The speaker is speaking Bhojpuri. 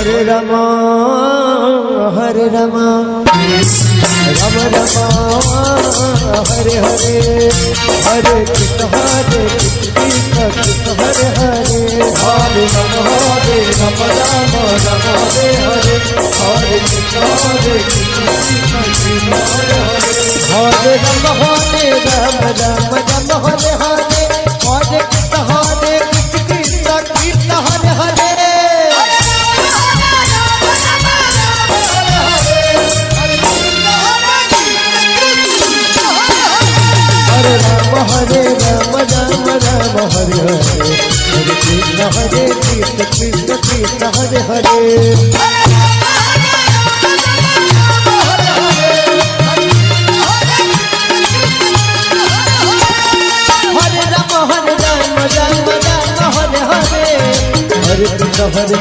हरे रामा हरे रामा राम रामा हरे हरे हरे कृष्ण हरे कृष्ण हरे हरे हरे राम राम राम हरे हरे हरे कृष्ण हरे कृष्ण हरे हरे राम हरे राम राम राम हरे हरे हरे कृष्ण हरे कृष्ण कृष्ण हरे हरे हरे राम राम राम हरे हरे हरे कृष्ण कृष्ण कृष्ण हरे हरे हरे राम राम राम हरे हरे हरे कृष्ण हरे